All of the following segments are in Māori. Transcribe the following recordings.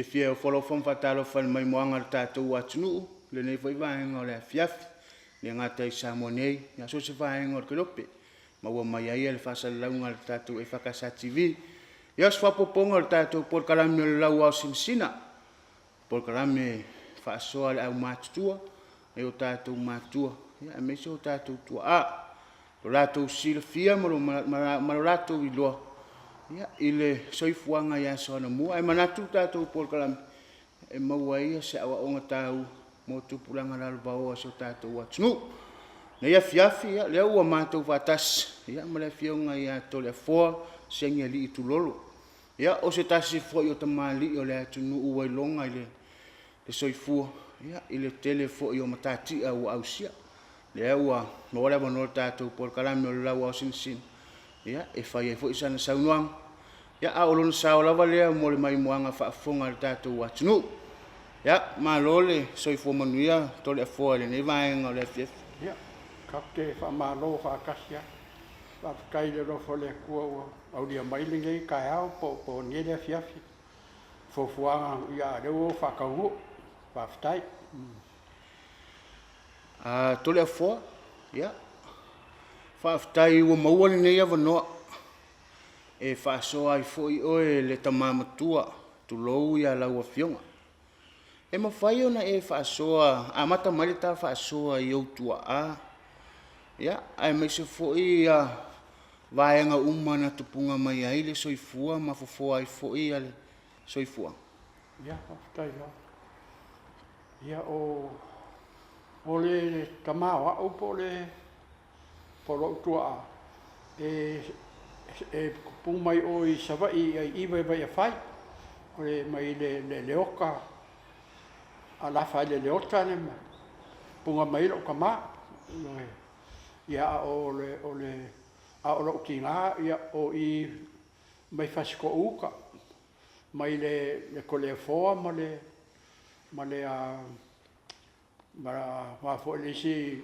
ke fia o folo fom fatalo fal mai moanga tātou atunu le nei foi vaenga o le fiafi le ngata i Samoa nei ya so se vaenga o ke lope ma ua mai ai le fasalaunga le tātou EFKS TV ya swa poponga le tātou por kalame le LAUAO SINASINA por kalame fasoa le au matutua e o tātou matua ya me so tātou tua a lo latou silafia ma lo latou iloa ya ile soifuanga ya sona mua e manatu tātou por kalame e maua ia se awa onga tau mo tupulanga la lubao so tātou atunu na ia fiafi ya lea ua mātou vatas ya ma le fionga ia Toleafoa Segialii Tulolo ya o se tasi foi o tamali o le atunu ua ilonga ile le soifua ya ile tele foi o matati au ausia lea ua mo le bono tātou por kalame o LAUAO SINASINA ya e fai e foi sana saunuang ya a olon sa lava lea mo le mai moanga faafonga le tātou atunu ya malole soifua manuia Toleafoa le nei vaenga o le fiafi ya kapte fa malo fa kasia fa kai le ro fo le ku au dia mai le kai au po ni le fiafi fo fuanga ya le o fa ka u fa ftai a Toleafoa ya fa ftai o maua nei ava no e fa so ai foi o le tamamatua Tulolo ya la ua fionga e mawhai ona e whaasoa, a mata mali ta whaasoa i autua a. Ia, ai mai se fwoi a vaenga umana tupunga mai ai le soifua, ma fofoa ai fwoi ale soifua. Ia, aftai la. Ia o le tamawa au po le polo autua a. E kupung mai o i savai ai iwa a whai. O le mai le leoka. Ala fa le leota ne punga mai lo kama ya o lo kinga ya o i mai fasko uka mai le Toleafoa ma fo le si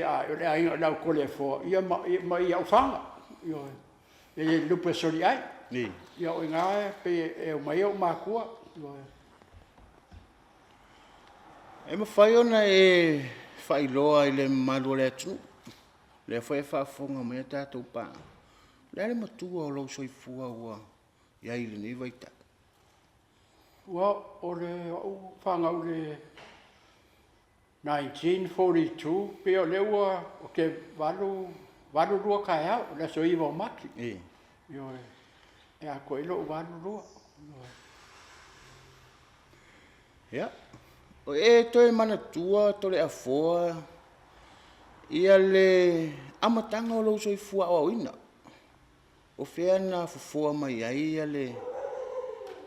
a le ai la Toleafoa ia mai au fanga yo e lupe soli ai ni ya o nga pe e mai o makua e mawhai ona e whailoa i le malu le atu. Le whai whaafonga mai tātou pā. Le ale matua o lau soifua ua ia i le nei vaita. Ua o le whangau le 1942 pe o le ua o ke walu rua kai au le so iwa o maki. E a koe lo walu rua. Ia. O e toi manatua Toleafoa ia le amatanga o lau soifua o ina. O fea na fufua mai ai ia le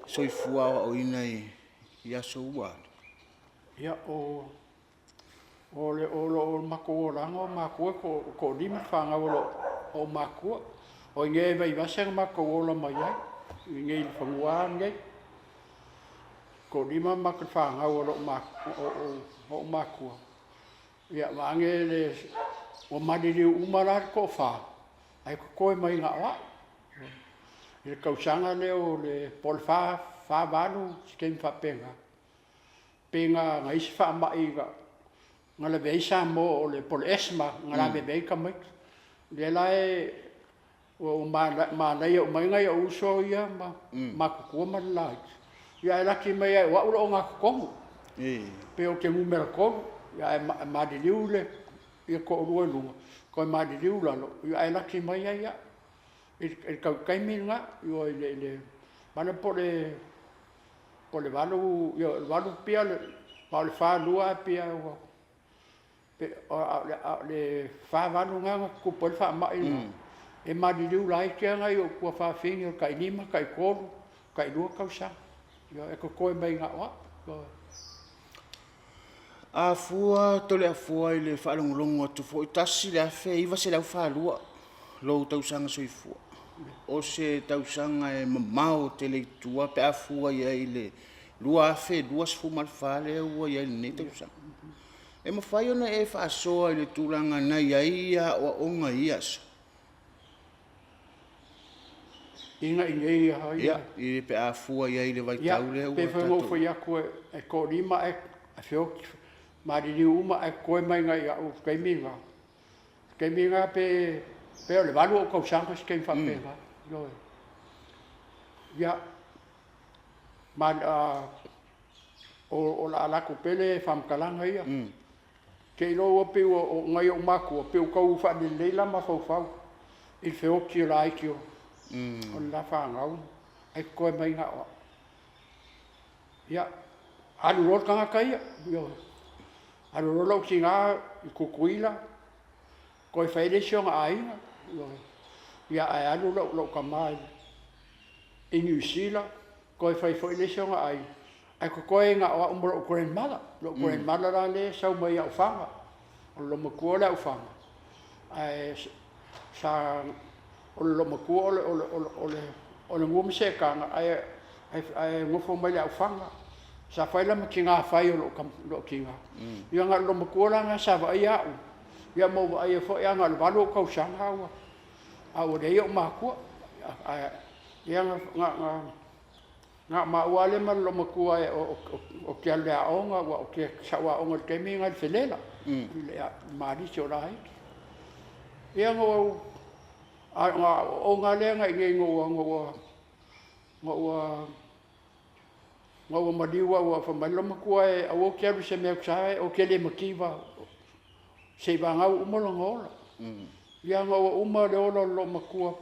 soifua o ina i aso ua. Ia o mako o ranga o makua ko lima whanga o makua. O nge vai vasang mako o la mai ai. Nge il whangua nge. Ko lima mako whanga o makua. Ia wange le o madiri umarar ko wha. Ai ko koe mai ngā wa. Ia kausanga leo le pol wha walu skem wha penga. Penga ngā isi wha mai ga. Ngā le veisa mo o le pol esma ngā la vevei ka mai. Le lai o mānei o mai ngai o uso ia ma kukua ma lai. Ia e laki mai ai wa ulo o ngā kukongu. Pe o ke mumera koru. Ia e madiriu le. Ia ko urua lunga. Ko e madiriu lalo. Ia e laki mai ai ia. E kau kaimi nga. Ia le. Mana po le walu. Ia walu pia le. Ma le wha lua pia. Le wha walu nga kupo le wha mai. E madiriu lai kia ngai o kua wha whingi o kai lima, kai koru, kai lua kausa. Ia e ko koe mai ngā wa. A fua Toleafoa i le whaalongolongo tu fo i tasi le awhe iwa se lau whaalua. Lou tausanga soifua. O se tausanga e mamao te leitua pe a fua ia i le lua awhe, lua sifu malwhale ua ia i le ne tausanga. E mawhai ona e whaasoa i le tūranga na ia ia o onga iasa. Inga ingei ha. Ia, I pe a fua ia I le vai tau le ua Pe whango whai ako e ko rima e whioki. Mariri uma e koe mai ngai a u kaiminga. Kaiminga pe o le walu o kausanga si keim whapenga. Ia, o la alako pele whamkalanga ia. Ke ilo ua pe o ngai o maku, pe o kau whani leila ma whau. I whioki o la aiki o. O la whangau. E koe mai ngā oa. Ia, alu rol kanga kai ia. Alu rol au ki ngā I kukuila. Koe whaere sio ngā ainga. Ia, ai alu lau kamai. I New Zealand. Koe whaere sio ngā ainga. Ai ko koe ngā oa umro o grandmother. Lo grandmother la le sau mai au whanga. O lo makua le au whanga. Ai sa o lo makua o le ngumi se kanga. Ai ngofo mai le au whanga. Sa whaila ma ki ngā whai o lo ki ngā. Ia ngā lo makua la ngā sa vai au. Ia mau ai fo ia ngā le walo o kausanga aua. Au rei o makua. Ia ngā mauale ma lo makua o kia lea onga wa o kia sawa onga kemi ngā whilela. Lea maari si o rai. Ia ngā o ngā lea ngā inge ngā mariwa wa whamai lo makua e au o kia ruse mea kusae o kia le makiwa. Se wangau umalo ngola. Ia ngā uma le ola lo makua.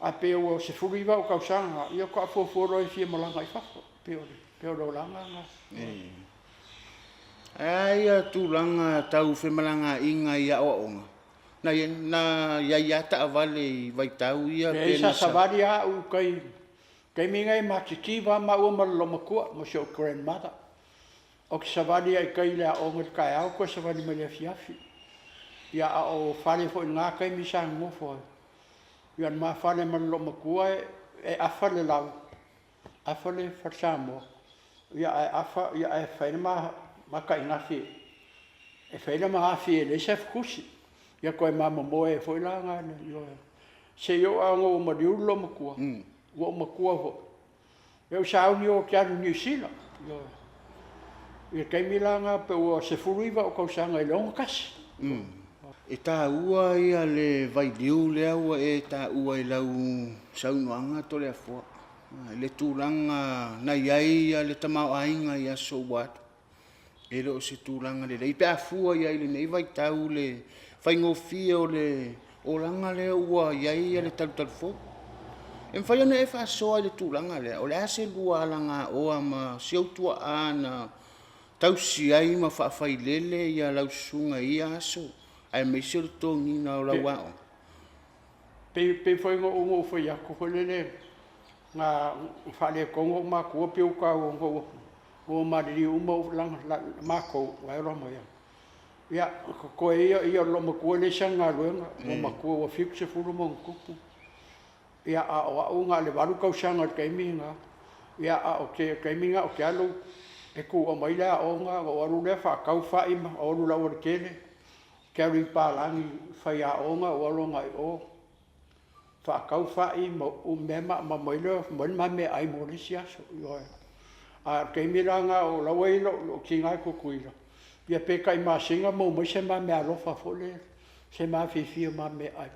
A pe o se furiwa o kausanga, ia ko a fuafuro e fia malanga I whako, pe o langa nga. Ia tūlanga tau whemalanga inga I a oonga. Na ia ta avale I vai tau ia. Pe isa savari a u kai minga I makikiwa ma ua malo makua, mo se o grandmother. O ki savari a kai lea onga kai au, ko savari ma lea fiafi. Ia a o whare fo I ngā kai misa ngofo. Ia ma whare malo makua e awha le lau. Awha le wharsamo. Ia e awha, ia e whaina ma ka ingafi. E whaina ma afi e le se fukusi. Ia koe ma moe e whoila ngāne. Se yo a ngō mariu lo makua. Wo makua ho. Ia sauni o kia New Zealand. Ia kaimila ngā pe o se furuiwa o kausanga I longa kasi. E tā ua ia le vai diu lea ua e tā ua I lau saunoanga Toleafoa. Le tūranga na iai ia le tamau ainga ia so watu. E leo se tūranga le rei. Pe a fua iai le nei vai tau le whaingofia o le oranga lea ua iai ia le talutalufo. E mwhai ana e whaasoa I le tūranga lea. O le ase lua alanga oa ma siautua ana tausi ai ma whaafai ia lau sunga ia aso. Ai me se to ngina o LAUAO. Pe foi ngo foi a ko lele nga fale kongo ma ko pe ka o madri uma lang ma ko wa ro mo ya ko ia lo mo ko le sanga lo ma ko o fixe fu mo ko ia a o nga le valu ka sanga ke minga ia a o ke minga o ke alu e ku o mai la o nga o ru le fa ka fa I ma o ru la o kele Keri palangi whai a onga o alonga I o. Whakau whai o mema ma moilo, moilma me ai morisi aso. A kei miranga o lawailo o ki ngai kukuila. Ia peka I masinga mo mo se ma me alofa fole. Se ma fifia ma me ai.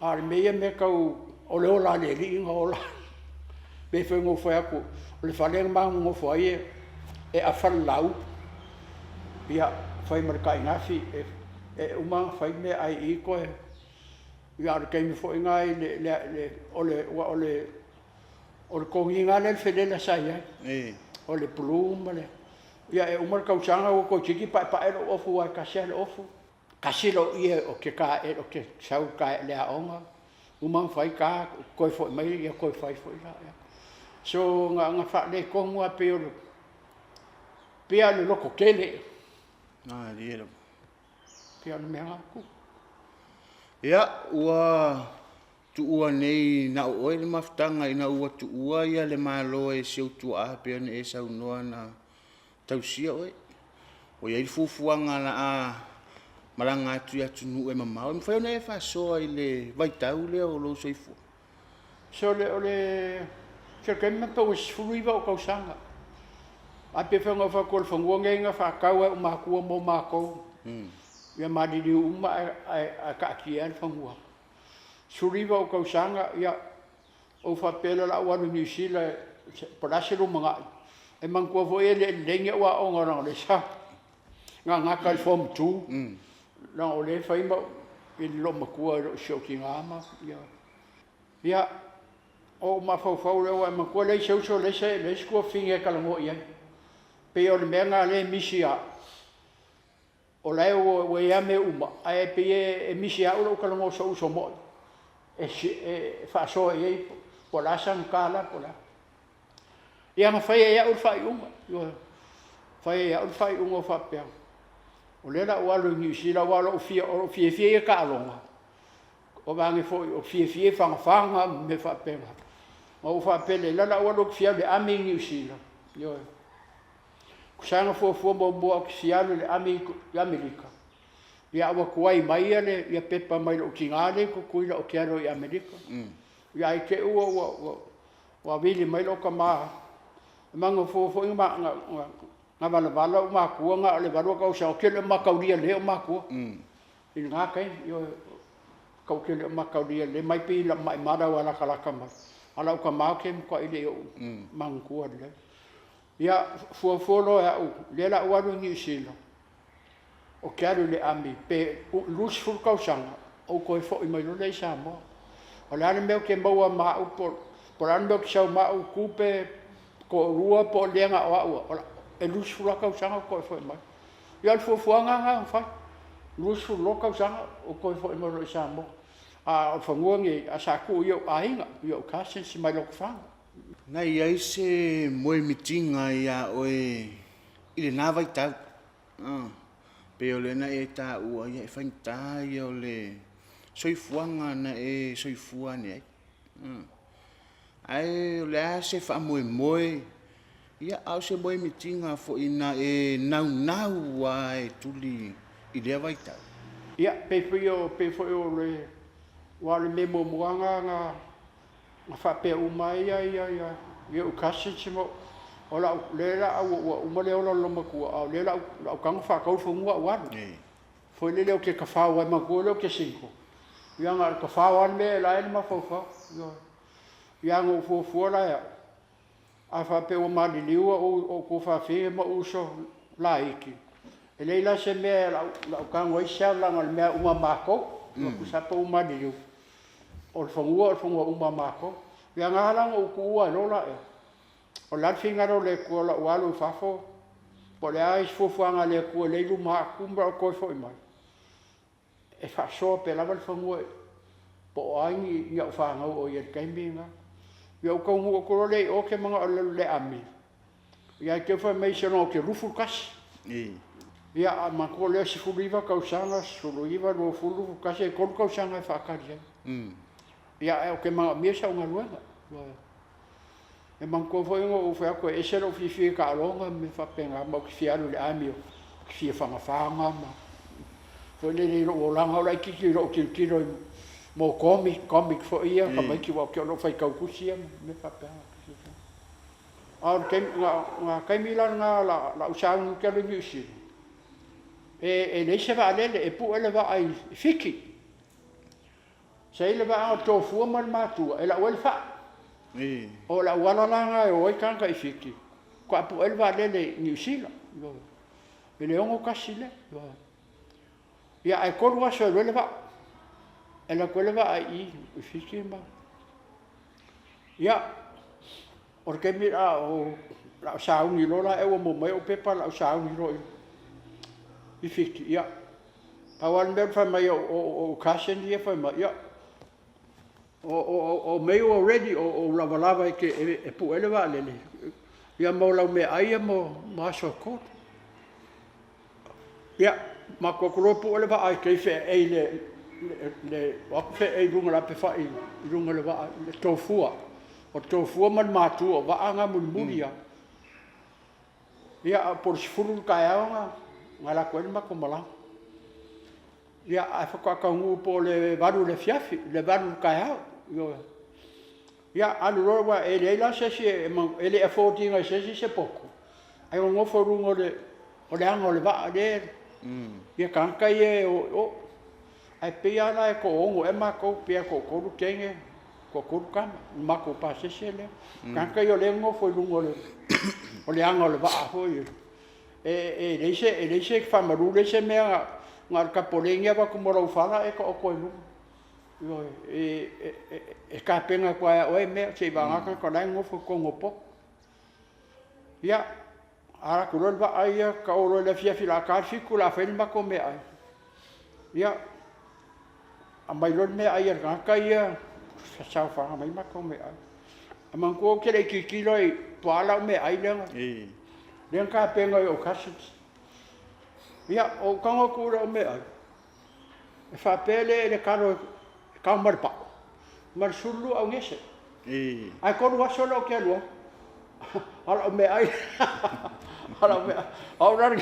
A mea me kau o leo la le li inga o la. Me whai ngō whai aku. O le whalenga ma ngō whai e a whalau. Ia whai marika I ngafi e uma fai me ai I koe. Ia ar kei me fo ngai o le kongi ngā le whenela sai ai. O le pluma le. Ia e umar kausanga o ko tiki pa e lo ofu ai kasi le ofu. Kasi lo ia o ke ka e o ke sau ka le aonga. Uma fai ka koe fo mai ia koe fai fo ia. So nga fa le kongu a pe o pe a le loko kele. Ah, riero. Pia no mea ku. Ia, ua tu ua nei na oe le maftanga ina ua tu ua ia le malo e siau tu a pia ne e sau noa na tausia oe. O ia I fufuanga na a maranga atu ia tunu e mamau. Mwhai ona e whasoa I le vaitau lea o lo soifua. So le ke me po sfuiva o kausanga. A pe fenga fa kol fangonga nga fa kawa o makua mo mako. Ia madidi uma a ka kian fangua. Suriva o kausanga ia o fa pela la wa New Zealand parasiro mga e man ko vo ele lenga wa o ngara le sa. Nga ka form 2. Na o le fa ima in lo makua ro shoking ama ia. Ia o ma fa le wa ma ko le so le sko finge kala mo ia. Pe o le menga le misia. O lai o ia me uma ai pe e misia o kala mo so mo. E fa so e po la san kala po la. Ia ma fa ia o fa uma. Yo fa ia o fa uma fa pe. O le la o alu New Zealand wa o fie ka longa. O vange fo o fie fanga me fa pe. O fa pe le la o lo fie le ami New Zealand. Yo. Kusanga fo mo fialo le ami Amerika. Ia wa kuai mai ale ia pepa mai o kingale ko kuila o kiaro i Amerika. Ia ke wa vili mai lo kama. Mango fo nga vala ma ku nga le valo ka o ke le makauria le o maku. In nga kai yo ka ke le makauria le mai pi la mai mara wala kala kama. Ala ka ma ke ko ile o mangu le. Ia fuafolo e au, le la uaru New Zealand. O kiaru le ami, pe lus ful kausanga, o koe fo i mai le Samoa. O le ane meo ke maua mau, por ane meo ke sau mau kupe, ko rua po lenga o au, e lus ful kausanga o koe fo i mai. Ia fuafuanga nga fai, lus ful kausanga o koe fo i mai le Samoa. A whanguangi a saku i au ainga, i au kasen si mai loko whanga. Na ia se moe mitinga ia oe i le nā vai tau. Pe o le na e tā ua ia e whainta ia o le soifuanga na e soifua ne ai. Ai o le a se wha moe ia au se moe mitinga fo ina e nau a e tuli i lea vai tau. Ia pe fo o le wale me mo muanga nga fa pe umai ia o kasi mo o la le la o mo le o lo maku o le la o kang fa ka fo ngwa wa fo le le o ke ka fa wa maku le o ke sinko ia nga ka fa wa me la e ma fo ia ngo fo la ia a fa pe o ma di liu o ko fa fe mo uso la iki e le la se me la o kang wa sha la ngal me uma mako ku sa po ma di liu o fo ngwa uma mako ia ngalang o kuua lola e. O la fingaro le kua la walu fafo. Po le ais fufuanga le kua le ilu maa kumbra o koi fo i mai. E fa soa pe lava le fangua e. Po o aingi ia o whanga o ia kaimbi nga. Ia o kaungu o koro le o ke mga o le ami. Ia ke wha mei seno o ke rufu kasi. Ia a mako le si fuliva kausanga, suluiva lo fulu kasi e kolu kausanga e whakari ai. Ia o ke mga mia sa unga luenga. E manko foi o foi ko e selo fifi ka longa me fa penga mo ki fialu le amio ki fia fanga ma. Foi le o langa o ki ro ki mo comic foi ia ka mai ki wa ki no fai ka kusia me fa penga. Ar ke nga kai milan nga la usang ke le nyusi. E le se va le e pu ele va ai fiki. Sei le va to fu mal matu e la wel fa o la wala langa e oi kan kai fiki ko apu el va le New Zealand e le ongo kasile ia ai ko wa so le va e la ko le va ai fiki ma ia porque mira o la sa uni lola e o mo mai o pepa la sa uni ro i fiki ia pa wan me fa mai o kasen ia fa mai ia o meio already o lava ke e pu ele va le ia mo la me ai mo so ko ia ma ko ko pu ele va ai ke fe e le o fe e runga la pe fa i runga le va le tofua o tofua man matu o va anga mulmuria ia por sfuru ka anga ngala ko ma ko mala ia a fa ka ngu po le varu le fiafi le varu ka yo Ia alu wa ele la se ele affording ngai se poku. Ai ngo foru ole anga le va le. Ia kanka ye o ai pia na ko ongo e ma ko pia ko ru kenge ko kan ma ko pa se le. Kanka yo le ngo foru ole anga le va ho ye. Le se fa maru le se me ngar ka polenga ba ko mo fala e ko ko lu. Yo ka penga kwa o me se ba nga ko dai ngo fo ko ngopo. Ya ara ko ba ai ka o le fia fila ka fi ku la fe ma ko me ai. Ya a mai lo me ai ka ia sa fa mai ma ko me ai. A man ko ke le ki lo i pa me ai le. Le ka penga o ka se. Ya o ka ngo ku ro me ai. E fa pele le karo ka marpa mar sulu au ngese ai ko wa solo ke lo ala me ai ala me au rar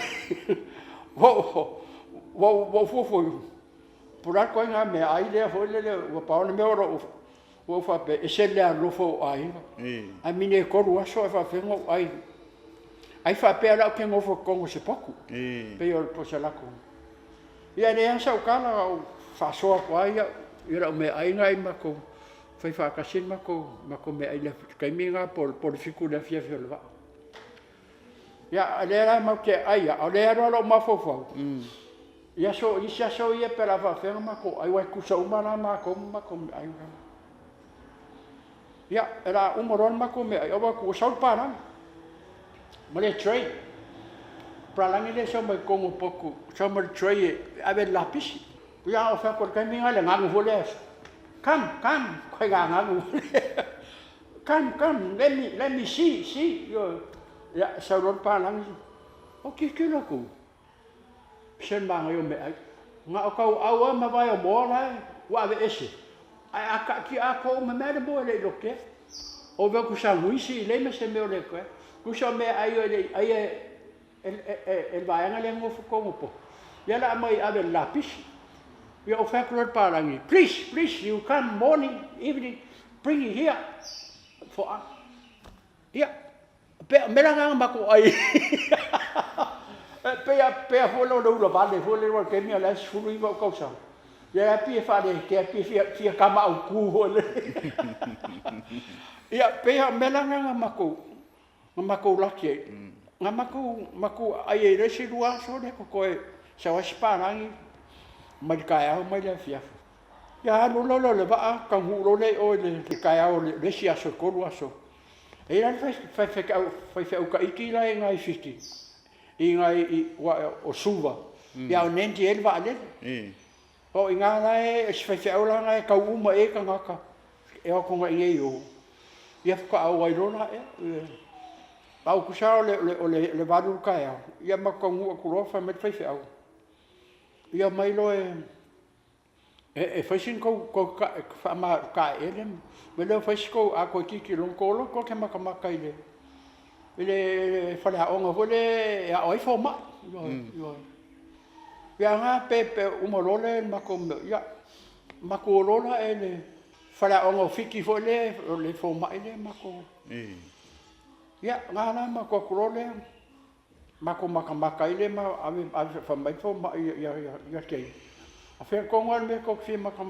wo fo pura ko nga me ai le fo le wo pa me oro wo fa pe se le lo fo ai a mine ko wa so fa fe ngo ai fa pe ala ke ngo fo ko se poku pe yo po se la ko ia le sa kala fa so ko ai ira me ai ngai mako fai fa ka sin mako me ai le kai minga por fiku le fia va ya alera ma ke ai alera lo ma fo ya so ia per la fa fer mako ai wa ku so mana mako ai ya era moron mako me ai wa ku so para ma le trade para langi le so me ko un poco so me trade ave lapis. Ya fa ko kai minga le ngang vo le come ko ngang come let me see yo ya sa ro pa lang o ki lo ko sen ba yo me nga ko awa ma va yo mo la wa ve ese ai aka ki ako me me bo le lo ke o ve ku sa luisi le me se me le ko ku sa me ai el va nga le ngo fu ko mo po ya la mai ave lapis. We offer parangi. Please, you come morning, evening, bring it here for us. Yeah, melangang mako ay. Pe follow the rule of the follow what came here last fully about Kosa. Yeah, P. Father, Pia Kama au Kuhole. Yeah, pe melangang mako lucky. Mako ay residua so de ko sa wasparangi. Mai kaya mai le fia ya lo le va ka hu le o le kaya o le sia so ko lo so e la fa ka iki la ngai fiti i ngai o suva ya o nenti el va le o inga la e fa la ngai ka uma e ka ngaka e o ko ngai yo ia ka o ai lo na e au ku sa le va du kaya ia ma ko ngu ku ro fa me fa ia mai lo e fasin ko fa ma ka ele me lo fasco a ko ki lo ko ke ma ile ele fa la onga vole a oi forma yo ya nga pepe umolole ma ko ya ma ko lola ele fa la onga fiki vole le forma ile ma ko ya nga na ma ko lole mako ile ma ave fa mai fo ya ke a fe kongol me ko fi maka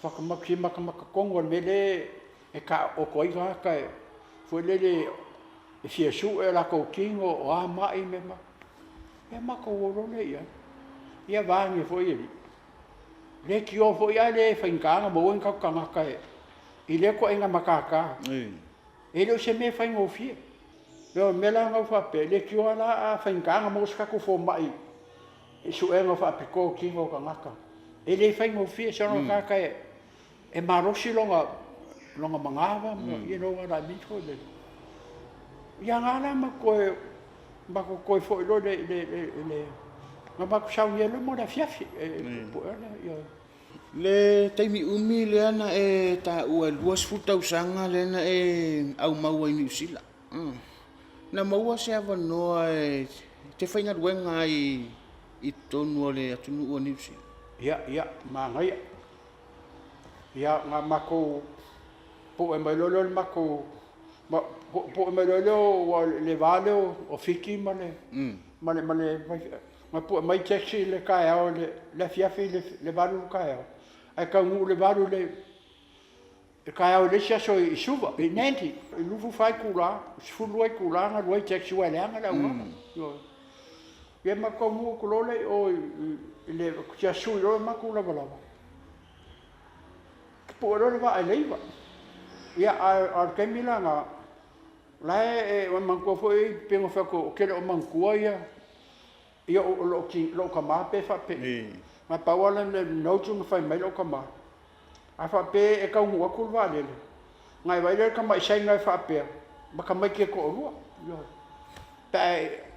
fa maka kongol me le e ka o ko iga ka fo le e fi su e la ko kingo o a mai me ma e mako wo le ia va ni fo ye le ki o fo ya le fa inga mo en ka ka ile ko enga makaka e lo se me fa ngo fi yo mela nga fa pe le ki ala a fa nga mo ska ko fo mai e su e nga fa pe ko ki ngo ka ngaka e le fa ngo fi so no ka e marosi longa mangava you know what I mean for the ya ngala ma ko fo lo le ma ko sa ye le mo da fiafi yo le taimi umi le ana e ta ua luas futa usanga le na e au maua i New Zealand na maua se avanoa te whainga ruenga i tonu o le atunu o New Zealand ia ma ngai ia nga mako po e mai lolo le mako po e mai lolo le vale o fiki mane ma po mai taxi le kai o le fiafi le valu kai o ai ka ngu le valu le kai o le sia so i suva i nenti i lufu fai kula sfulu ai kula na roi taxi wa le anga la yo ye ma ko mu ko le o le sia su ro ma kula bala po ro va ai leiva ia ar kemila nga lai o manko foi pengo fa ko ke o manko ia o lo kama pe fa pe ma pa wala le no chung fa mai lo kama a fa pe e ka ngua ku va le ngai vai le kama sai ngai fa pe ma kama ke ko ru yo ta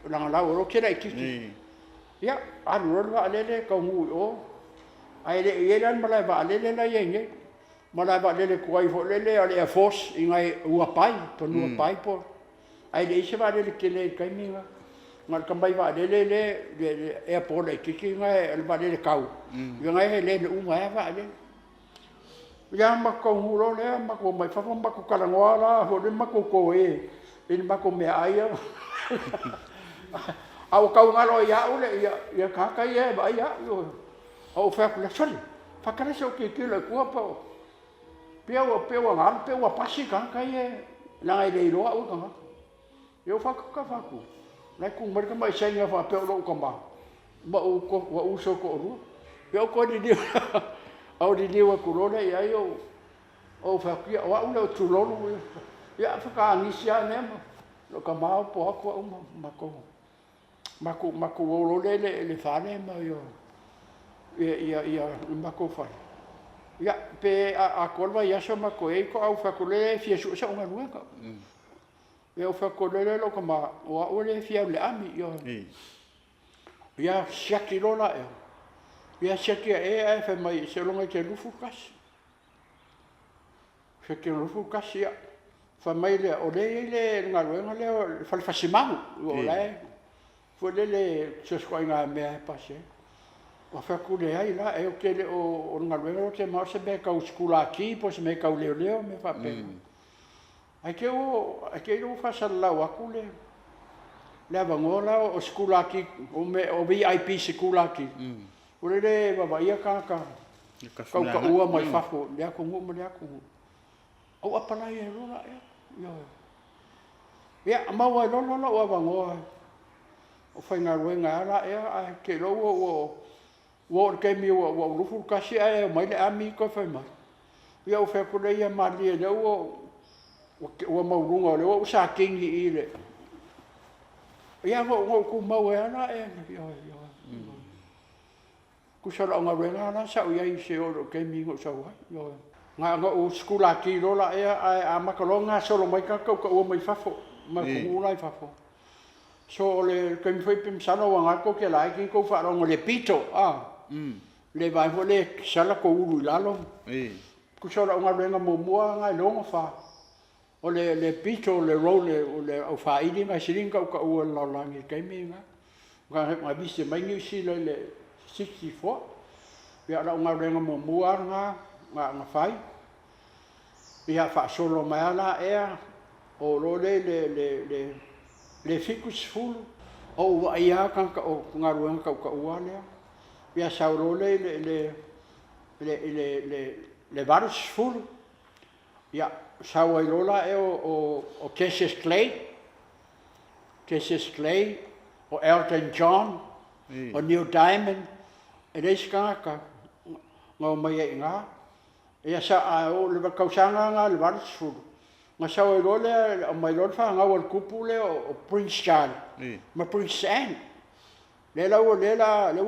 la o ke dai ki ia a ru va le ka ngu o ai le ye lan ma la va le la ye Mala ba lele kuai fo lele ale a force ingai ua pai to nu pai po ai le se va lele ke le kai minga ngal kambai va lele le airport ai ki ngai al ba lele kau ngai le unga va le ya ma ko huro le ma ko mai fa ma ko kala ngora ho le ma ko in ma ko me ai au kau ngalo ya ule ya ka ka ye ba ya yo au fa ku le soli fa ka le so ki le ku pa Peo ngal peo pasi kan kai la ai dei lo au kan eu fa ka fa ku la ku mer ka mai sai nga fa peo lo ka ba u ko wa u so ko ru peo ko di au di wa ku lo le ya yo o fa ki wa u lo Tulolo ya fa ka ni sia ne lo ka ma po ko ma ko lo le fa ne ma yo ya ma ko fa ya pe a kolva ya so ma ko e ko au fa ko le fie su sa nga ruanga e au fa ko le lo kama o le fie le ami yo ya shaki lo la ya shaki e fa mai se lo nga ke lu fu kas fe ke lu fu kas ya fa mai le o le nga ruanga le fa fa simau o le fo le se sko nga me passe o fa ku le ai la e o ke le o nga luego te ma se be ka skula ki po se me ka leo me fa pe ai ke o fa sa la wa ku le va ngola o skula ki o me o VIP skula ki o le va ia ka ua mai fa fo le ko mo le ko o apala e lo la yo ya ma wa lo o va ngola o fa nga luenga la e ke lo wo ke mi wo rufu kasi ai mai le ami ko fa mai ia o fa ko le ia mali le wo mo runga le wo sa kingi ile ia wo ku mo ana yo ku sa la nga renga na sa ia i se o ke mi go sa yo nga o skula ki lo la a makalonga solo mai ka ko o mai fa fo ma ku lai fa fo so le ke mi foi pim sano nga ko ke lai ki ko fa ro le pito le vai vo le sala ko ulu lalo ku sola nga renga mo nga longa fa o le pito le role o fa idi nga siringa ka o la langi kai mi nga ma bisi mai ni si le 64 ya la nga renga mo nga fai ya fa solo mai la o lo le ficus full o ia kan ka o nga renga ka o le ya sauro le varus full ya sauailola o Cassius Clay o Elton John o Neil Diamond e leis ka ngo mai nga ya sa o le kausanga nga le varus full nga sauailola o mai lo fa nga o kupule o Prince Charles ma Prince Anne le la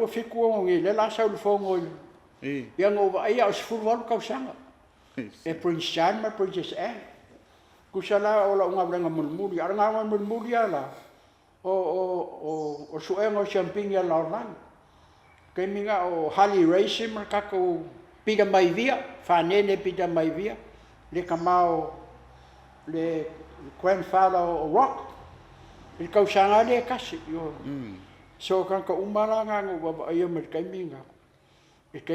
fiku ngi le la sa le fongo ya ngo va ia os furwal ka sanga e Prince Charles ma Princess Anne ku sala o la nga brenga mulmuli ara nga mulmuli ala o suengo champagne ya la ran ke minga o Harley Racing ka ko pida mai via fa nene pida mai via le kamao le grandfather o rock il ka sanga le kasi yo so kan ka umala nga ngo ba ia mer kai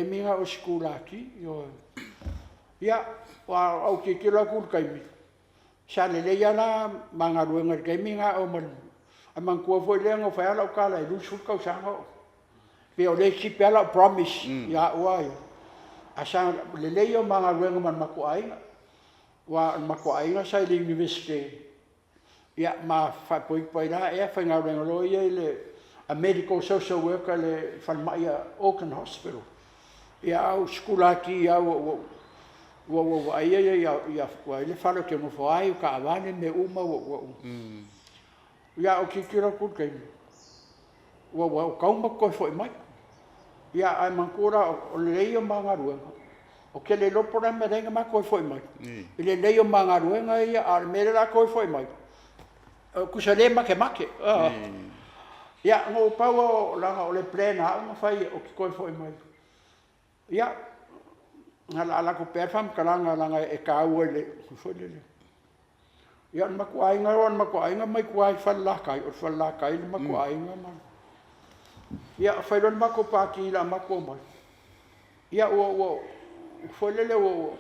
minga o skula ki yo Ia, wa au ki kila kul kaimi. Sa le ia na manga ruenga kaimi nga o man. Amang kua foi le ngo fa ala o kala lu sul ka sanga. Pe o le si pe ala promise ya wa. Asa le yo manga ruenga man maku ainga. Wa maku ainga sa le university. Ia ma fa poi la e fa nga ruenga lo le a medical social worker le Falmaia Auckland Hospital. Ia au skulaki ia wo ai ia wa le falo ke mo foi ka avane me uma wo. Ia o ki kira ku kai. Wo ka uma ko foi mai. Ia ai mankura o le yo manga ruenga. O ke le lopo na merenga ma ko foi mai. Ile le yo manga ruenga ia al mere la ko foi mai. Ku sa le make. Ia ngo pau langa o le plena nga fai o ki ko foi mai. Ia ala ko perfam kalanga langa e ka le foi le. Ia maku ainga mai kuai fallakai o fallakai maku ainga ma. Ia fai ron maku paki la maku mai. Ia o foi le o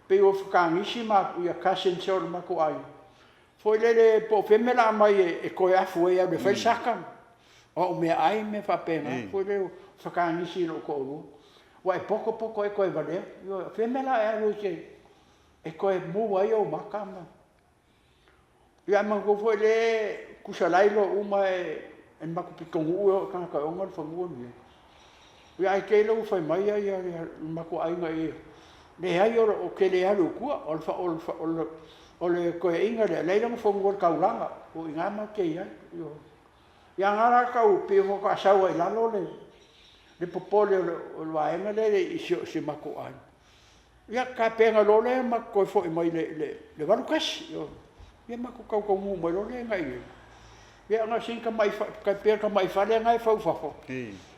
pe o fukangisi ma ia kasen sor maku ai. Foi le po femela mai e ko afu ia de fai saka. O me ai me fa pena, foi le fukangisi no ko ru. Wa pouco e ko e vale. Io femela e lo che e ko e mu ai o makama. Ia mango foi le kusalailo uma en maku pikongu o ka onga fangu ni. Ia ai ke lo foi mai ia maku ainga e le ai o ke le alu ku o le ko inga le lo fangu ka ulanga o inga ma ke ia yo. Ia ngara ka u pe ho ka sawa ila lo le popole o waenga le isio se maku ai. Ia ka penga lo le maku foi mai le valukas yo. Ia maku kau mu mai lo le ngai. Ia nga sinka mai ka pe ka mai fa le ngai fa fa.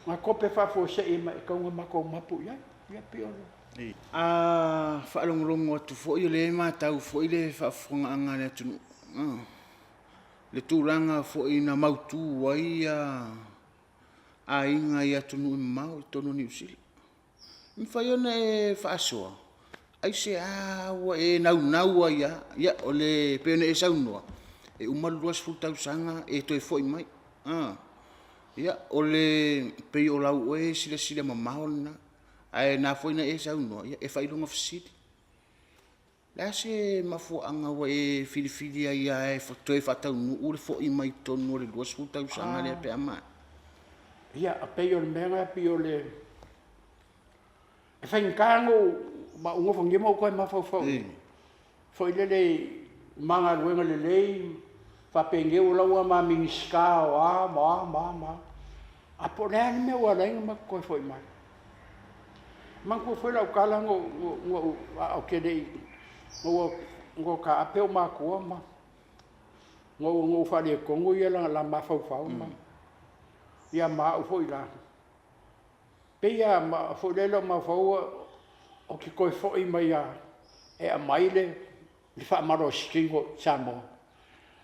Nga ko pe fa fo se e mai ka nga maku mapu ia. Ia pe o. Fa long tu fo le ma tau fo le fa fonga anga le tu. Le turanga fo ina mautu wai a inga ia tunu mau tonu ni usil. Mfa yona e fa soa. Ai se wa e nau ia ole pene e saunua e umalu as futa usanga e to e foi mai ia ole pe o lau e sile mamaona ai na foi na e saunua ia e fai longa fisiti la se mafu anga wa e filifili ia e foto e fata nu ule foi mai tonu le duas futa usanga le pe ama ia a pe o menga pe o le e fai nkango ma ungo fongi mo ko ma fo foi le manga ruenga le fa penge o lawa ma minska o ma a pole me o la ma ko foi mai man ko foi la kala ngo o ke dei ngo ka ape o ma ko ma ngo fa le kongo ia la ma fa ma ia ma o foi la pe ia ma foi le ma fa o ki koe fo'i mai e a maile li wha maro skingo Samoa.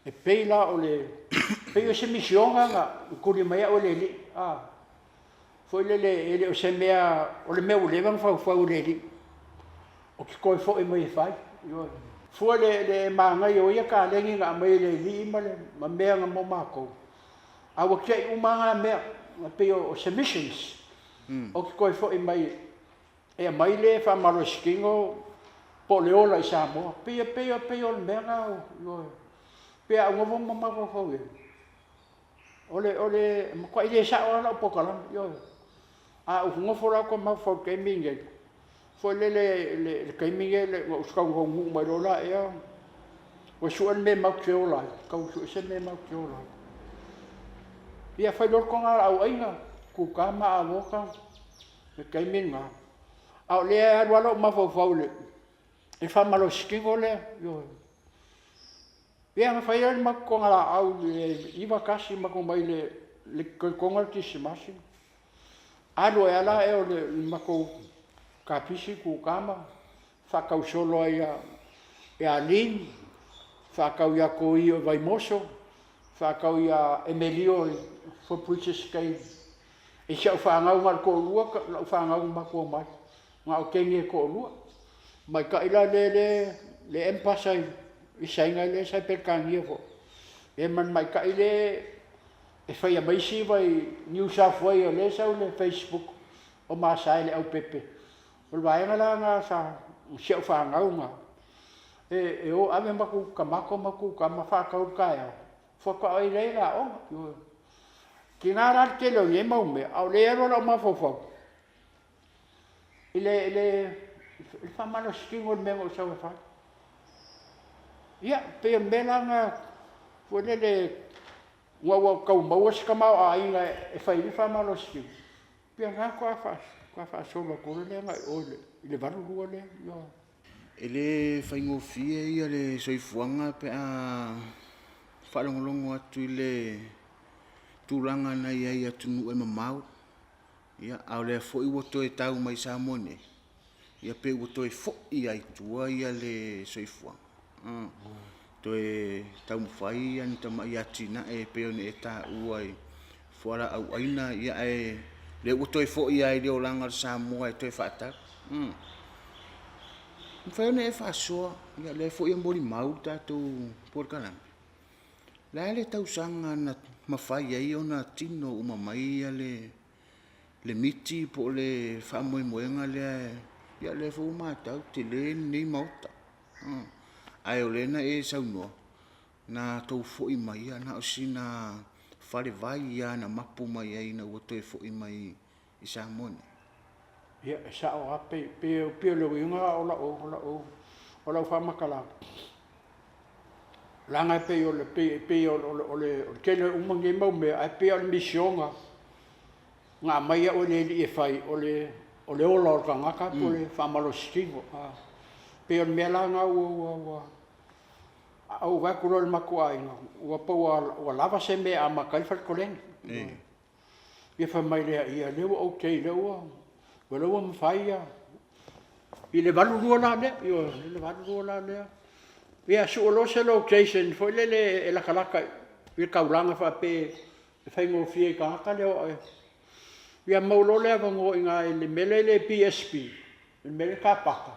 E peila o le, pei o se misionga nga, kuri mai o le li. Foi le o se mea, o le mea ulewang fau le li. O ki koe fo'i mai fai. Fua le maangai o ia ka lengi nga mai le li ma mea nga mo mako. A wakia i umanga mea, pei o se missions. O ki koe fo'i mai e mai le fa malo skingo po le ola i Samoa pe o menga o pe a ngovo mama ko fo ole ko ile sa ola po kala yo a u ngofo la ko ma fo ke minge fo le ke minge le o ska ngo ngu mai ola e o suan me ma ke ola ka u se me ma ke ola ia fa lor ko nga au ainga ku ka ma a boka ke minga au le walo ma fo le e fa malo skingo le yo ia ma fa ia ma ko ngala au le iva kasi ma ko mai le ko ngati simasi alo ala e o le ma ko kapisi ku kama fa ka solo ia e alin fa ka ia ko io vai moso fa ka ia Emilio fo preachers kai e xa fa nga ma ko lua fa nga ma ko mai nga o kenge ko lua mai ka ila le empasai I sainga le sai perkangia fo e man mai ka ile e fai a mai si vai New South Wales le sau le Facebook o ma sai le au pepe o vai ngala nga sa se fa nga nga e o ave maku kamako maku kama fa ka ka ya fo ka ai le la o ki nga ra ke lo ye mau me au le ro ma fo fo ile fa malo skingo me o sa fa ia pe mela nga fo le wa ka mo was ka mau ai nga e fa I fa malo skingo pe nga kwa fa solo ko le nga o le varu le yo ele faingofie ia le soifuanga pe a whalongolongo atu I le tūranga na ia tunu e mamau. Ia au le fo'i woto e tau mai Samoa nei. Ia pe woto e fo'i ai tua ia le soifuanga. Toe tau mwhai ia ni tama ia tina e peo ne e tā uai. Fuara au aina ia e le woto e fo'i ai le o langa Samoa e toe whaatau. Mwhai ne e whaasoa, ia le fo ia mori mau tātou porkalang. La le tau sanga na mawhai ai o na tino umamai ia le miti po le whaamoe moenga ia le fo umatau te le nei mauta. Ai o lena e saunoa, na tau fo I mai ia na o sina whare vai ia na mapu mai ai na uoto e fo I mai I Samoa. Ia sa o ape pe le winga o la fa makala langa pe o le kele umangi mau me ai pe o missionga nga mai o le I fai o le o ka ngaka po le fa malo stingo pe o mela nga o va ku le makuai o po o lava se me a makai fa koleng ia fa mai le ia le okay le Wala wa mfaya. Ile valu ruola le, ile valu ruola le. Ia su lo se location foi le la kalaka. Ia kaulanga fa pe fai ngo fie ka ka le o. Ia maulo le va ngo inga le mele le PSP. Le mele ka paka.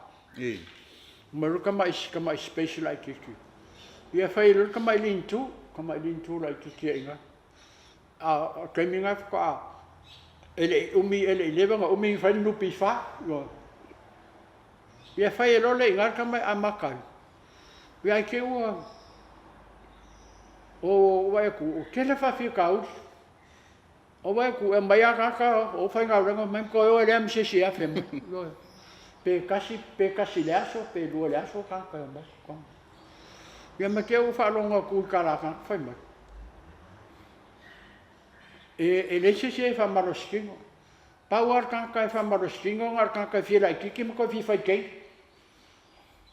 Maru ka mai special like kiki. Ia fai lo ka mai lintu like kiki inga. Kaiminga ka ele leva nga umi fai no pifa yo ia fai lo le ngar ka mai amakai ia ke o vai ku ke le fa fi ka o vai ku e mai ka o fai nga renga mai ko o le am se afem yo pe kasi le aso pe do le aso ka mai ko ia me ke o fa lo nga ku ka la ka fai mai e le se fa maroskingo power kan ka fa maroskingo ngar kan ka fi la kiki mo ko fi fa kei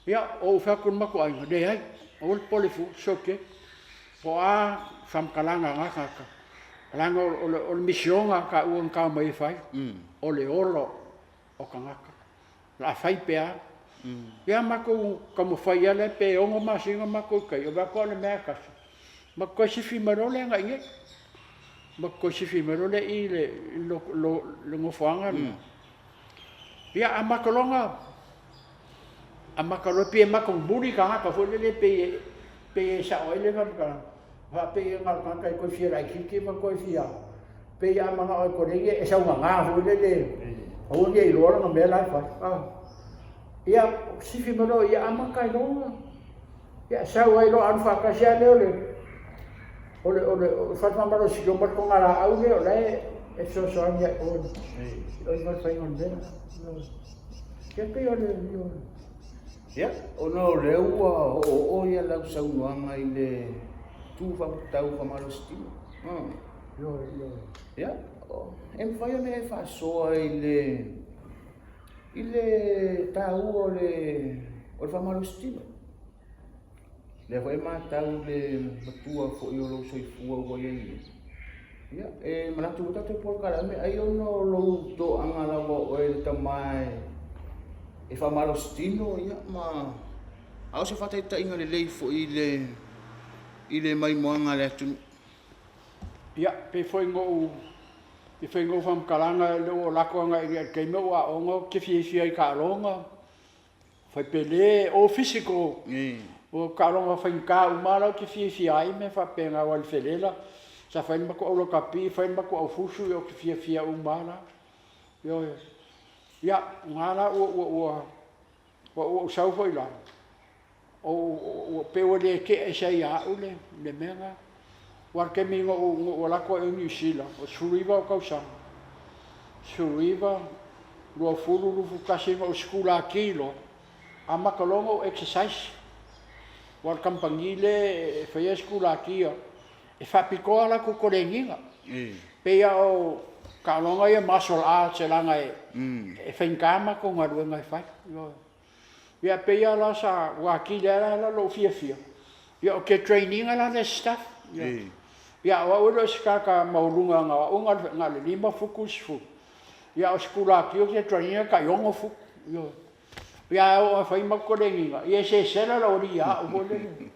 ya o fa kun ma ko ai de ai o polifu soke po a fam kalanga nga ka langa o mission ka un ka mai fai o le olo o ka nga la fai pe a ya ma ko como fai ele pe o ma singa ma ko kai o va ko le me ka ma ko si fi marole nga nge ma ko si fi mero le I lo ngofuanga ia amakolonga amakalo pe makongburi ka ka fo le pe sa o le va pe ngal ka kai ko fi rai ki ma ko fi ya pe ya ma o ko le e sa nga fo le o le lo nga me la fa ia si fi mero ia amakalonga ia sa o lo alfa ka sia le ole fatma malo si jombar ko ngala au le ole e so nya o ma fai on den ke pe ole yo ya ono le o ya la sa uanga ile tu fa tau fa malo sti yo ya em fai me fa so ile tau ole fa malo sti le foi matau le matua fo yo lo soi fua wa ye ya mana tu ta por kala me ai ono lo to angala wo e tamai e fa malo stino ya ma au se fata ta inga le lei fo ile mai moanga le tu ya pe foi ngo fam kalanga lo la ko nga ke me wa ongo ke fi ka longa Fai pele o physical. E. O kalonga fai ka umala ki fi ai me fa penga wal felela. Sa fai ma ko lo kapi, fai ma ko fusu yo ki fi umala. Yo. Ya, ngala o sau foi lá. O peo le ke sai a ule le menga. War ke mi o la ko New Zealand. O suriva o kausa. Suriva lo fulu lu kasi o skula kilo. Ama kalongo exercise. War kampangile fa skula kia. E fa pikola ko kolenginga. Pe o kalonga ia martial arts langa e fenkama ko ngaru ngai fai. Ya pe ya la sa wa ki la lo fia. Ya ke training ala le staff. Ya wa o ska ka maulunga nga le lima focus fu. Ya o skula ki o ke training ka yongo fu. Ya o fai ma ko lenga. Ya se sela lo ri ya o le.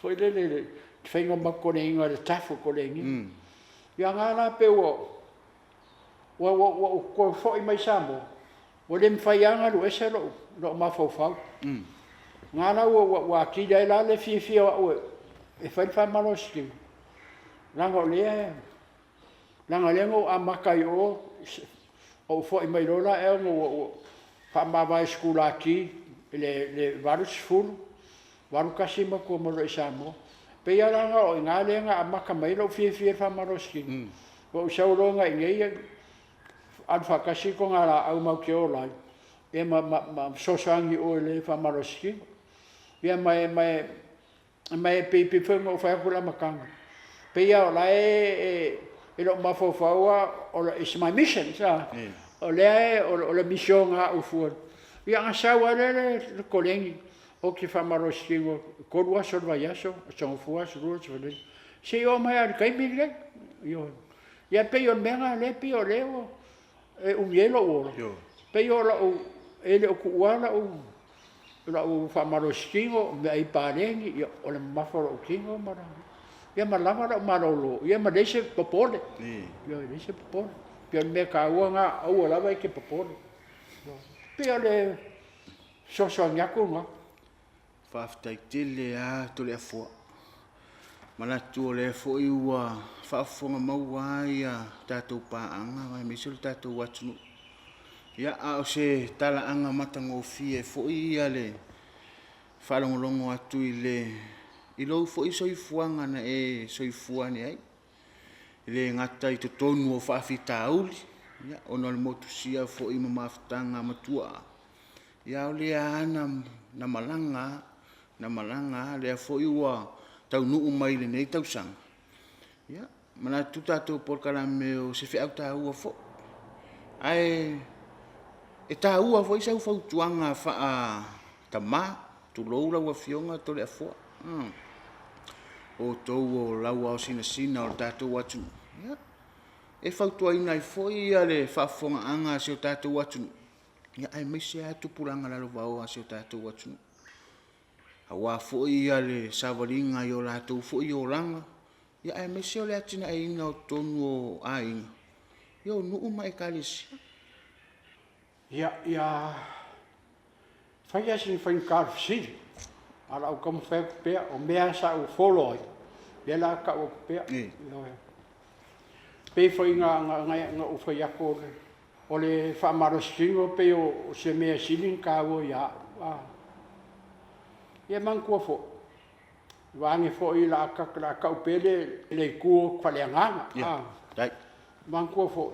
Foi le fenga ma ko lenga le tafu ko lenga. Ya ngala pe wo ko foi mai samo o le mfaianga lo ese lo mafofau ngana wa ki dai la le fi o e fa maloski langa le ngo amakai o foi mai lola e ngo fa ma vai skula aqui le varus full varu kasima ko mo le samo pe ya langa o ngalenga amaka mai lo fi fa maloski o sauronga ngei alfa kasi ko ngala au mau ke ola e ma sosangi o le fa maroski ia mai pe fengo fa kula makanga pe ia ola e lo mafofaua o is my mission sa o le mission a u fu ia nga sawa le kolengi o ki fa maroski ko lua sorvayaso so fuas rules vele se o mai ar kai mile yo ia pe yo menga le pi o leo e yelo ora pe yo la o ele o kuala o fa maroskingo me ai parengi o le maforo kingo mara ia malama la marolo ia ma dese popole yo dese popole pe me ka nga o la vai ke popole pe le so nyako nga fa ftai tele a Toleafoa mana tu le fo iwa fa fonga maua ia tatou paanga mai misul tatou watu ia a se tala anga matango fie fo ia le fa longo atu ile ilo fo iso ifuanga na e so ifuani ai le ngata i tonu o fa fitauli ia ono le motusia fo i mafutanga matua ia le ana na malanga le fo iwa tau nuu mai le nei tau sang. Ya, mana tu tatou por kala me o se fe auta ua fo. Ai e ta ua fo isa fo tuanga fa a tama Tulolo wa fionga Toleafoa. O tou o LAUAO SINASINA o tatou watu. Ya. E fa tuaina i fo ia le fa fonga anga se o tatou watu. Ya ai me se atu pulanga la lovao se o tatou watu. Awa fo ia le savalinga yo la tu fo yo langa ya ai me se le atina ai no tonu o ai yo nu mai kalis ya fai assim foi car sim ala o como foi pe o mea sa o foloi le la ka o pe pe foi nga o foi ako o le fa maroskingo pe o se mea silin ka o ya ia manko fo wangi fo i la ka upele le ku kwaleanga dai manko fo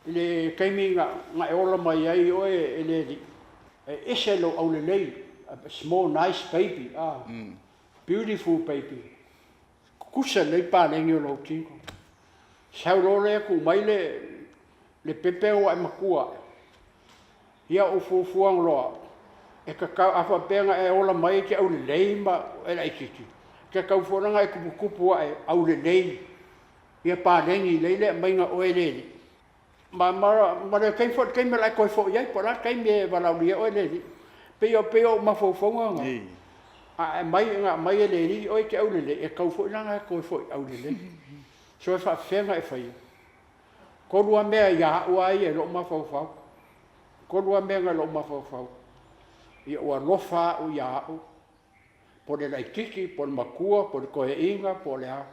le kaiminga nga ola mai ai o le eselo au le lei a small nice baby beautiful baby kusa le pa le ngolo kingo sao le ku mai le pepe o ai makua ia o fuang lo e ka afa penga e ola mai ke au lei ma e la ikiki ke ka ufonanga e kupu au lei ia pa lengi leile mai nga o ele ma le kai fo kai me la ko fo ia por la kai me va lia o ele peo ma fo nga a mai ele o ke au le e ka fo nga ko fo au le so fa fenga e fai ko lua me ya o ai e lo ma fo ko lua me nga lo ma fo ia ua lofa o ia au. Po le laikiki, po le makua, po le koe inga, po le au.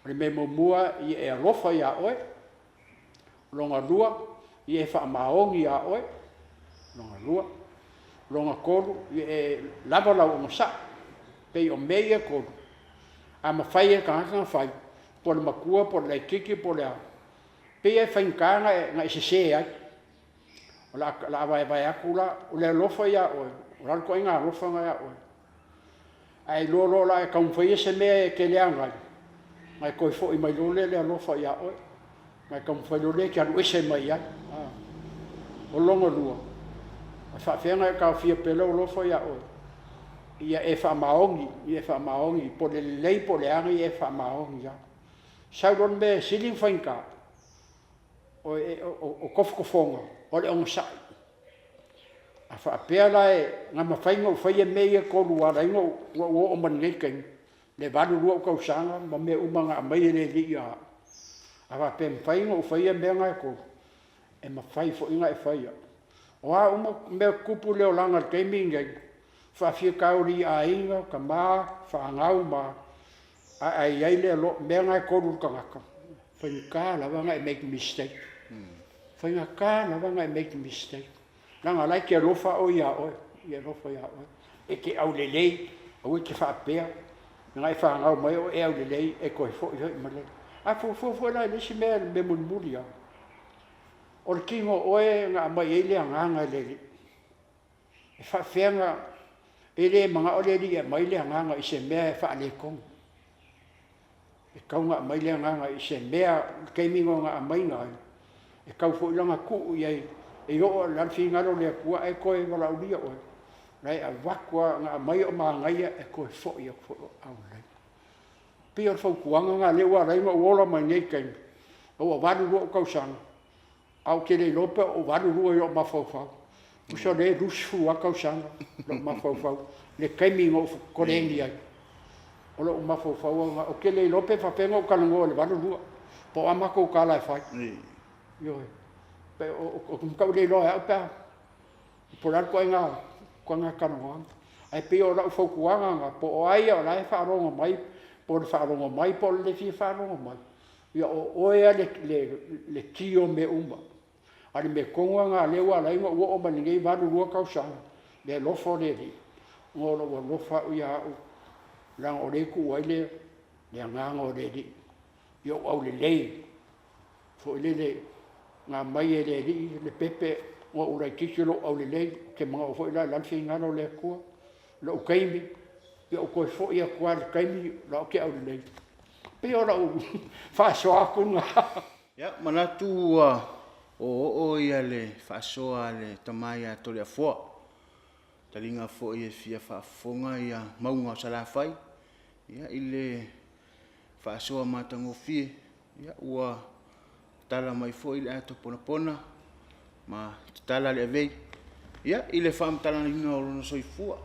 O le me mua ia e lofa ia oe. Longa lua, ia e wha maongi ia oe. Longa lua. Longa kolu, ia e lava lau o masa. Pei o mei e kolu. A mawhai e kanga whai. Po le makua, po le laikiki, po le au. Pei e whainkanga e ngai se ai. O la vai akula, o le lofa ia oe. O la ko inga lofa nga ia oe. Ai lolo la e kaumwhai se mea e ke lea ngai. Ngai koe fo i mai lole le lofa ia oe. Ngai kaumwhai lole ke anu ese mai ai. O longa lua. A whawhenga e kau fia pele o lofa ia oe. Ia e wha maongi, po le lei po le angi e wha maongi ia. Sauron me siling whainka. O kofokofonga, o le onga sai. A whaapea la e ngā mawhainga o whaia mei e kolu ara inga o manengekeng. Le waru rua o kausanga, ma me umanga a mai le li a. A whaapea mawhainga o whaia mea ngai kolu. E mawhai fo inga e whaia. O a uma mea kupu leo langa keimi ngei. Whaafia kauri a inga, ka maa, whaangau maa. Ai le lo mea ngai kolu kangaka. Whainga lawa ngai make mistake. Whainga ka lawa ngai make mistake. Nanga lai ke lofa o ia oe. Ia lofa ia oe. E ke au lelei, au e ke whaapea. Ngai whaangau mai o e au lelei, e koe fo i hoi malei. A fo lai lesi mea me mulmuli au. O le kingo oe ngā mai eile a nganga leli. E whaafenga ele mga o leli e mai le a nganga i se mea e whaale kongu. E kau ngā mai le a nganga i se mea keimingo ngā mai ngai. E kau fo ilanga kuu iei. E o lanfi ngaro le kua e koe wala ulia oe. Rai a wakua ngā mai o maa ngaia e koe fo i fo au lei. Pia fau kuanga ngā lewa reima uola mai nei kei. O a waru rua o kausanga. Au ke le lope o waru rua i o mawhauwhau. Uso le rusfu a kausanga. Lo mawhauwhau. Le keimingo o korengi ai. O lo mawhauwhau o ke le lope whapenga o kalangoa le waru rua. Po amako o kala e whai. Ioe. O kumkau le loa au pēr. Po rar koe ngā karangoa. Ai pe o rau whaukuanga ngā. Po o aia o lai whaaronga mai. Po le whaaronga mai, po le fia whaaronga mai. Ia o oea le kio me uma. Ari me konga ngā lewa lainga ua o maningei waru rua kausanga. Le lofo le li. Ngō lo wa lofa u ia au. Rang o le ku waile. Le nganga o le li. Ia o au le lei. Fo le le. Ngā mai e le li, le pepe, ngā urai kikilo au le lei, ke mga o fwoi la lanfi ngano le kua, la u kaimi, ia o koe fwoi a kua le kaimi, la o ke au le lei. Pe ora u whaasoa aku ngā. Ia, manatu o ia le whaasoa le tamai a Toleafoa. Taringa fwoi e fia whaafonga ia maunga o salawhai. Ia, i le whaasoa matango fie, ia ua tala mai fo ile ato pona ma tala le vei ia ile fam tala ni no no soifua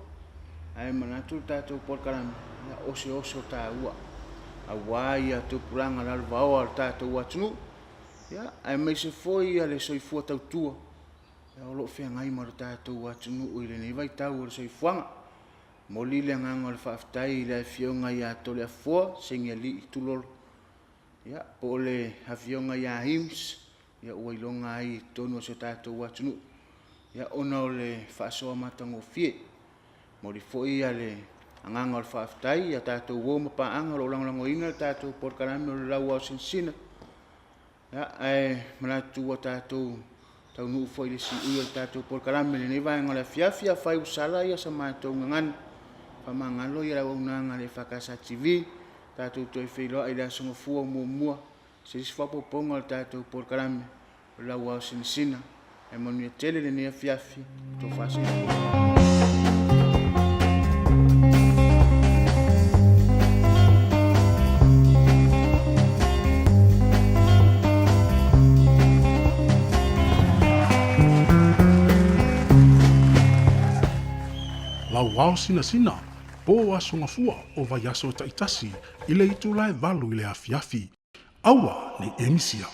ai manatu tato por karam ia oso ta ua awai atu puranga la vao tato watnu ia ai mai se foi ale soifua tau tua ia lo fe ngai mar tato watnu ile nei vai tau le soifuanga moli le nganga le faftai le fionga ia Toleafoa Segialii Tulolo. Ia, po le hawhionga ia Heem, ia uailonga ai tonu o se tātou watunu. Ia, ona o le whaasoa matango fie. Mori foi ia le anganga o le whaaftai, ia tātou woma paanga, lo langolango inga, tātou porkarame o le LAUAO SINASINA. Ia, ai manatu o tātou tau nuu foi le si ui o le tātou porkarame, le nei vaenga le fiafia, whai usala ia sa mātou ngangana. Whamangalo ia lau unanga le EFKS TV. Tātou toi whailoa i rea songa fua mua. Se isi whapoponga o tātou porkarame o LAUAO SINASINA. E manu e tele le nea fiafi. Tō whasi. LAUAO SINASINA. Po asonga fua o vai aso taitasi i le itulae valu i le afiafi. Aua ni emisia.